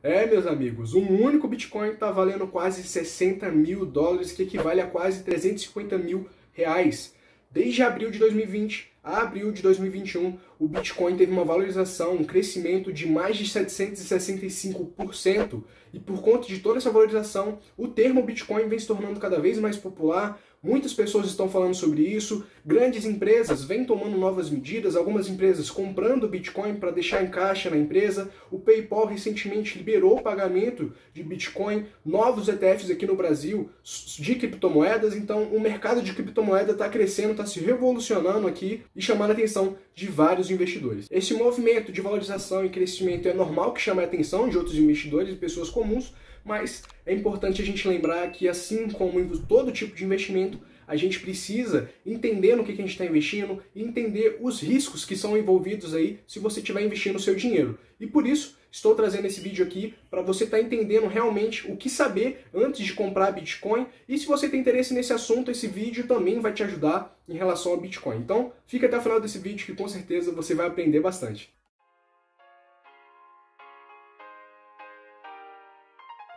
Meus amigos, um único Bitcoin está valendo quase 60 mil dólares, que equivale a quase 350 mil reais. Desde abril de 2020 a abril de 2021, o Bitcoin teve uma valorização, um crescimento de mais de 765%. E por conta de toda essa valorização, o termo Bitcoin vem se tornando cada vez mais popular. Muitas pessoas estão falando sobre isso, grandes empresas vêm tomando novas medidas, algumas empresas comprando Bitcoin para deixar em caixa na empresa. O PayPal recentemente liberou o pagamento de Bitcoin, novos ETFs aqui no Brasil de criptomoedas, então o mercado de criptomoeda está crescendo, está se revolucionando aqui e chamando a atenção de vários investidores. Esse movimento de valorização e crescimento é normal que chame a atenção de outros investidores e pessoas comuns, mas é importante a gente lembrar que, assim como em todo tipo de investimento, a gente precisa entender no que a gente está investindo e entender os riscos que são envolvidos aí se você estiver investindo o seu dinheiro. E por isso, estou trazendo esse vídeo aqui para você estar entendendo realmente o que saber antes de comprar Bitcoin. E se você tem interesse nesse assunto, esse vídeo também vai te ajudar em relação a Bitcoin. Então, fica até o final desse vídeo que com certeza você vai aprender bastante.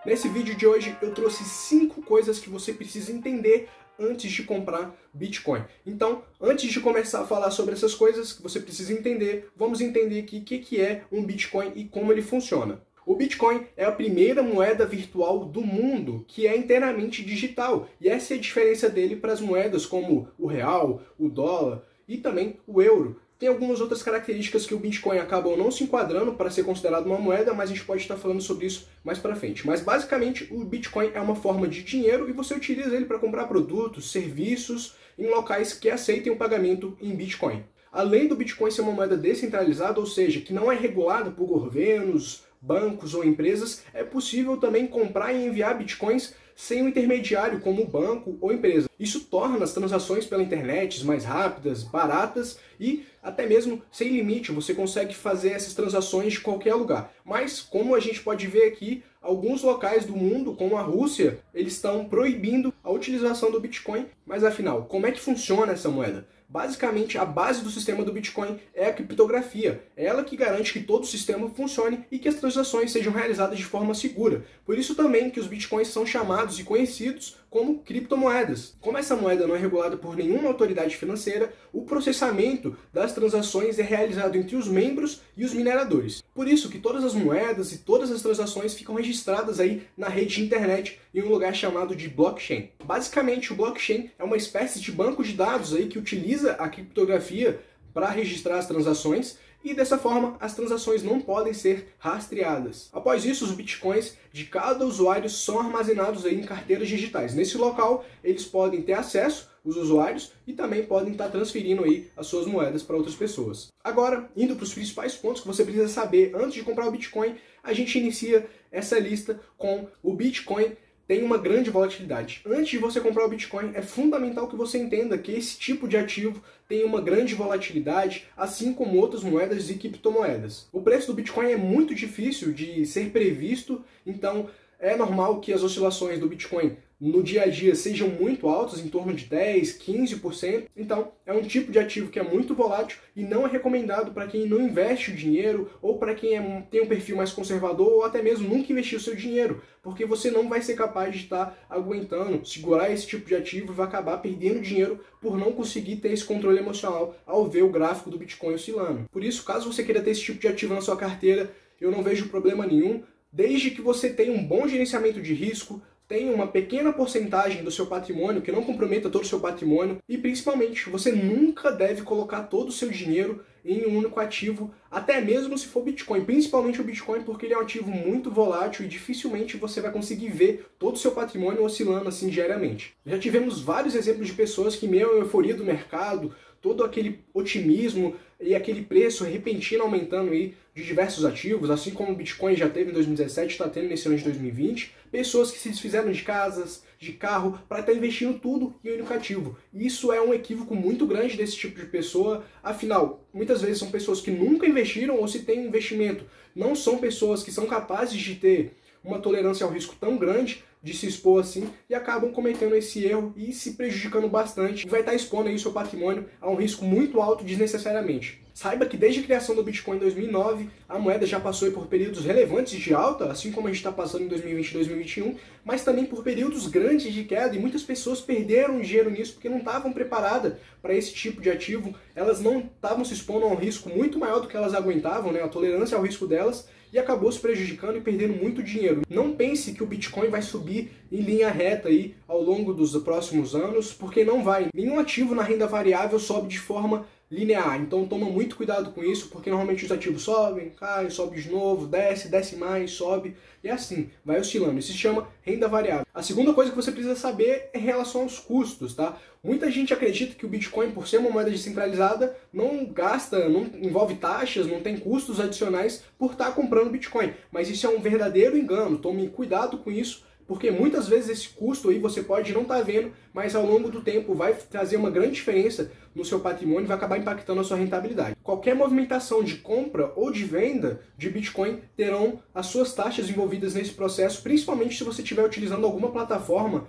Nesse vídeo de hoje eu trouxe 5 coisas que você precisa entender antes de comprar Bitcoin. Então, antes de começar a falar sobre essas coisas que você precisa entender, vamos entender aqui o que é um Bitcoin e como ele funciona. O Bitcoin é a primeira moeda virtual do mundo que é inteiramente digital. E essa é a diferença dele para as moedas como o real, o dólar e também o euro. Tem algumas outras características que o Bitcoin acabam não se enquadrando para ser considerado uma moeda, mas a gente pode estar falando sobre isso mais para frente. Mas basicamente o Bitcoin é uma forma de dinheiro e você utiliza ele para comprar produtos, serviços em locais que aceitem o pagamento em Bitcoin. Além do Bitcoin ser uma moeda descentralizada, ou seja, que não é regulada por governos, bancos ou empresas, é possível também comprar e enviar Bitcoins sem um intermediário como banco ou empresa. Isso torna as transações pela internet mais rápidas, baratas e até mesmo sem limite. Você consegue fazer essas transações de qualquer lugar. Mas, como a gente pode ver aqui, alguns locais do mundo, como a Rússia, eles estão proibindo a utilização do Bitcoin. Mas afinal, como é que funciona essa moeda? Basicamente, a base do sistema do Bitcoin é a criptografia. É ela que garante que todo o sistema funcione e que as transações sejam realizadas de forma segura. Por isso também que os Bitcoins são chamados e conhecidos como criptomoedas. Como essa moeda não é regulada por nenhuma autoridade financeira, o processamento das transações é realizado entre os membros e os mineradores. Por isso que todas as moedas e todas as transações ficam registradas aí na rede de internet em um lugar chamado de blockchain. Basicamente, o blockchain é uma espécie de banco de dados aí que utiliza a criptografia para registrar as transações e dessa forma as transações não podem ser rastreadas. Após isso, os bitcoins de cada usuário são armazenados aí em carteiras digitais. Nesse local, eles podem ter acesso, os usuários, e também podem estar transferindo aí as suas moedas para outras pessoas. Agora, indo para os principais pontos que você precisa saber antes de comprar o Bitcoin, a gente inicia essa lista com o Bitcoin tem uma grande volatilidade. Antes de você comprar o Bitcoin, é fundamental que você entenda que esse tipo de ativo tem uma grande volatilidade, assim como outras moedas e criptomoedas. O preço do Bitcoin é muito difícil de ser previsto, então é normal que as oscilações do Bitcoin no dia a dia sejam muito altas, em torno de 10%, 15%. Então, é um tipo de ativo que é muito volátil e não é recomendado para quem não investe o dinheiro ou para quem tem um perfil mais conservador ou até mesmo nunca investiu o seu dinheiro, porque você não vai ser capaz de estar aguentando, segurar esse tipo de ativo e vai acabar perdendo dinheiro por não conseguir ter esse controle emocional ao ver o gráfico do Bitcoin oscilando. Por isso, caso você queira ter esse tipo de ativo na sua carteira, eu não vejo problema nenhum, desde que você tenha um bom gerenciamento de risco, tenha uma pequena porcentagem do seu patrimônio, que não comprometa todo o seu patrimônio, e principalmente, você nunca deve colocar todo o seu dinheiro em um único ativo, até mesmo se for Bitcoin, principalmente o Bitcoin, porque ele é um ativo muito volátil e dificilmente você vai conseguir ver todo o seu patrimônio oscilando assim diariamente. Já tivemos vários exemplos de pessoas que, meio à euforia do mercado, todo aquele otimismo e aquele preço repentino aumentando aí de diversos ativos, assim como o Bitcoin já teve em 2017, está tendo nesse ano de 2020, pessoas que se desfizeram de casas, de carro, para estar investindo tudo em um único ativo. E isso é um equívoco muito grande desse tipo de pessoa, afinal, muitas vezes são pessoas que nunca investiram ou se tem investimento, não são pessoas que são capazes de ter uma tolerância ao risco tão grande de se expor assim e acabam cometendo esse erro e se prejudicando bastante e vai estar expondo aí o seu patrimônio a um risco muito alto desnecessariamente. Saiba que desde a criação do Bitcoin em 2009, a moeda já passou por períodos relevantes de alta, assim como a gente está passando em 2020 e 2021, mas também por períodos grandes de queda, e muitas pessoas perderam dinheiro nisso porque não estavam preparadas para esse tipo de ativo, elas não estavam se expondo a um risco muito maior do que elas aguentavam, né, a tolerância ao risco delas, e acabou se prejudicando e perdendo muito dinheiro. Não pense que o Bitcoin vai subir em linha reta aí ao longo dos próximos anos, porque não vai. Nenhum ativo na renda variável sobe de forma linear, então toma muito cuidado com isso, porque normalmente os ativos sobem, caem, sobe de novo, desce, desce mais, sobe, e assim, vai oscilando. Isso se chama renda variável. A segunda coisa que você precisa saber é em relação aos custos, tá? Muita gente acredita que o Bitcoin, por ser uma moeda descentralizada, não gasta, não envolve taxas, não tem custos adicionais por estar comprando Bitcoin, mas isso é um verdadeiro engano, tome cuidado com isso, porque muitas vezes esse custo aí você pode não estar vendo, mas ao longo do tempo vai trazer uma grande diferença no seu patrimônio e vai acabar impactando a sua rentabilidade. Qualquer movimentação de compra ou de venda de Bitcoin terão as suas taxas envolvidas nesse processo, principalmente se você estiver utilizando alguma plataforma,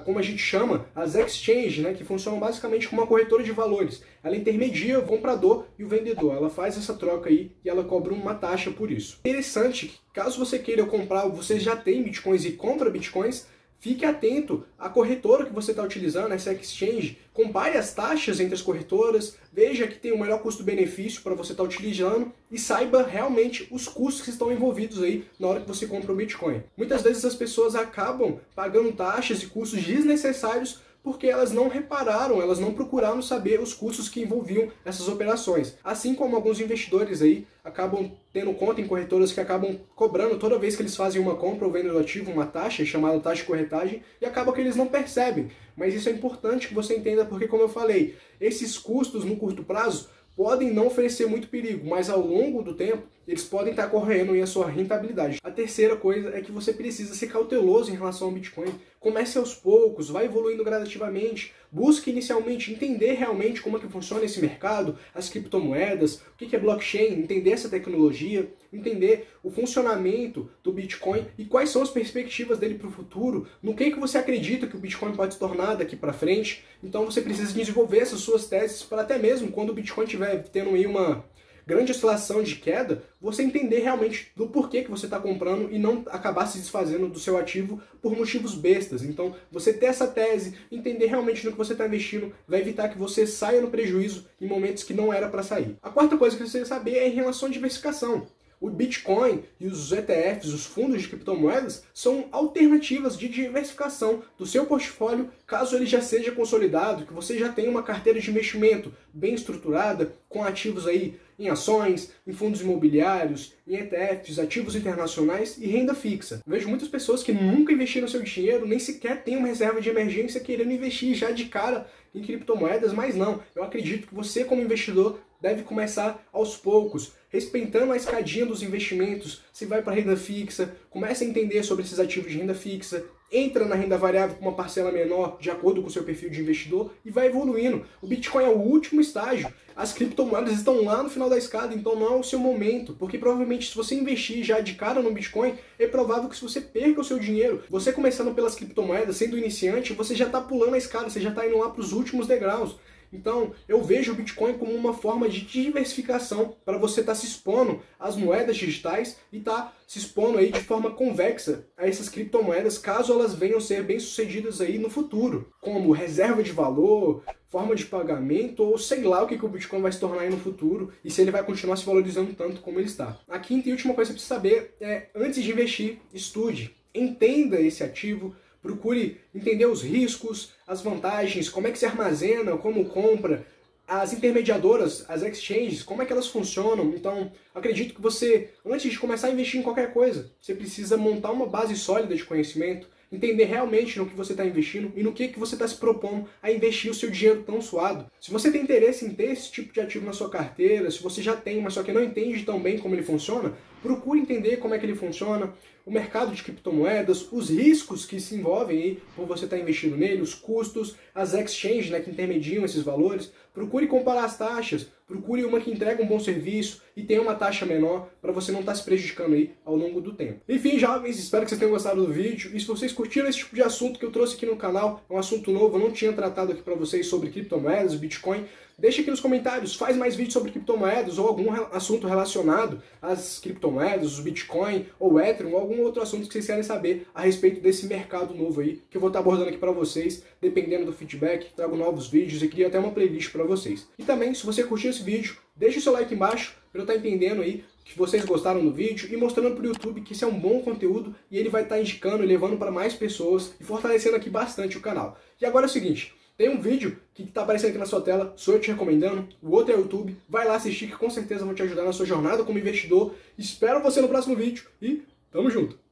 como a gente chama, as exchanges, né, que funcionam basicamente como uma corretora de valores. Ela intermedia o comprador e o vendedor, ela faz essa troca aí e ela cobra uma taxa por isso. Interessante que caso você queira comprar, você já tem Bitcoins e compra Bitcoins, fique atento à corretora que você está utilizando, essa exchange, compare as taxas entre as corretoras, veja que tem o melhor custo-benefício para você estar utilizando e saiba realmente os custos que estão envolvidos aí na hora que você compra o Bitcoin. Muitas vezes as pessoas acabam pagando taxas e custos desnecessários porque elas não repararam, elas não procuraram saber os custos que envolviam essas operações. Assim como alguns investidores aí acabam tendo conta em corretoras que acabam cobrando toda vez que eles fazem uma compra ou venda do ativo uma taxa, chamada taxa de corretagem, e acaba que eles não percebem. Mas isso é importante que você entenda porque, como eu falei, esses custos no curto prazo podem não oferecer muito perigo, mas ao longo do tempo eles podem estar corroendo aí a sua rentabilidade. A terceira coisa é que você precisa ser cauteloso em relação ao Bitcoin. Comece aos poucos, vai evoluindo gradativamente, busque inicialmente entender realmente como é que funciona esse mercado, as criptomoedas, o que é blockchain, entender essa tecnologia, entender o funcionamento do Bitcoin e quais são as perspectivas dele para o futuro, no que você acredita que o Bitcoin pode se tornar daqui para frente. Então você precisa desenvolver essas suas teses para até mesmo quando o Bitcoin estiver tendo aí uma grande oscilação de queda, você entender realmente do porquê que você está comprando e não acabar se desfazendo do seu ativo por motivos bestas. Então, você ter essa tese, entender realmente no que você está investindo, vai evitar que você saia no prejuízo em momentos que não era para sair. A quarta coisa que você precisa saber é em relação à diversificação. O Bitcoin e os ETFs, os fundos de criptomoedas, são alternativas de diversificação do seu portfólio, caso ele já seja consolidado, que você já tenha uma carteira de investimento bem estruturada, com ativos aí em ações, em fundos imobiliários, em ETFs, ativos internacionais e renda fixa. Vejo muitas pessoas que nunca investiram seu dinheiro, nem sequer têm uma reserva de emergência querendo investir já de cara em criptomoedas, mas não. Eu acredito que você, como investidor, deve começar aos poucos, respeitando a escadinha dos investimentos. Se vai para renda fixa, comece a entender sobre esses ativos de renda fixa, entra na renda variável com uma parcela menor, de acordo com o seu perfil de investidor, e vai evoluindo. O Bitcoin é o último estágio. As criptomoedas estão lá no final da escada, então não é o seu momento, porque provavelmente se você investir já de cara no Bitcoin, é provável que se você perca o seu dinheiro, você começando pelas criptomoedas, sendo iniciante, você já está pulando a escada, você já está indo lá para os últimos degraus. Então, eu vejo o Bitcoin como uma forma de diversificação para você estar se expondo às moedas digitais e estar se expondo aí de forma convexa a essas criptomoedas, caso elas venham ser bem-sucedidas aí no futuro, como reserva de valor, forma de pagamento ou sei lá o que o Bitcoin vai se tornar aí no futuro e se ele vai continuar se valorizando tanto como ele está. A quinta e última coisa que você precisa saber é, antes de investir, estude, entenda esse ativo, procure entender os riscos, as vantagens, como é que se armazena, como compra, as intermediadoras, as exchanges, como é que elas funcionam. Então, acredito que você, antes de começar a investir em qualquer coisa, você precisa montar uma base sólida de conhecimento, entender realmente no que você está investindo e no que você está se propondo a investir o seu dinheiro tão suado. Se você tem interesse em ter esse tipo de ativo na sua carteira, se você já tem, mas só que não entende tão bem como ele funciona, procure entender como é que ele funciona, o mercado de criptomoedas, os riscos que se envolvem aí por você estar investindo nele, os custos, as exchanges, né, que intermediam esses valores. Procure comparar as taxas, procure uma que entrega um bom serviço e tenha uma taxa menor para você não estar se prejudicando aí ao longo do tempo. Enfim, jovens, espero que vocês tenham gostado do vídeo. E se vocês curtiram esse tipo de assunto que eu trouxe aqui no canal, é um assunto novo, eu não tinha tratado aqui para vocês sobre criptomoedas, Bitcoin, deixa aqui nos comentários, faz mais vídeos sobre criptomoedas ou algum assunto relacionado às criptomoedas, os Bitcoin ou Ethereum, ou algum outro assunto que vocês querem saber a respeito desse mercado novo aí, que eu vou estar abordando aqui para vocês, dependendo do feedback, trago novos vídeos e crio até uma playlist para vocês. E também, se você curtiu esse vídeo, deixa o seu like embaixo para eu estar entendendo aí que vocês gostaram do vídeo e mostrando para o YouTube que isso é um bom conteúdo e ele vai estar indicando e levando para mais pessoas e fortalecendo aqui bastante o canal. E agora é o seguinte, tem um vídeo que está aparecendo aqui na sua tela, sou eu te recomendando, o outro é o YouTube, vai lá assistir que com certeza vão te ajudar na sua jornada como investidor. Espero você no próximo vídeo e tamo junto!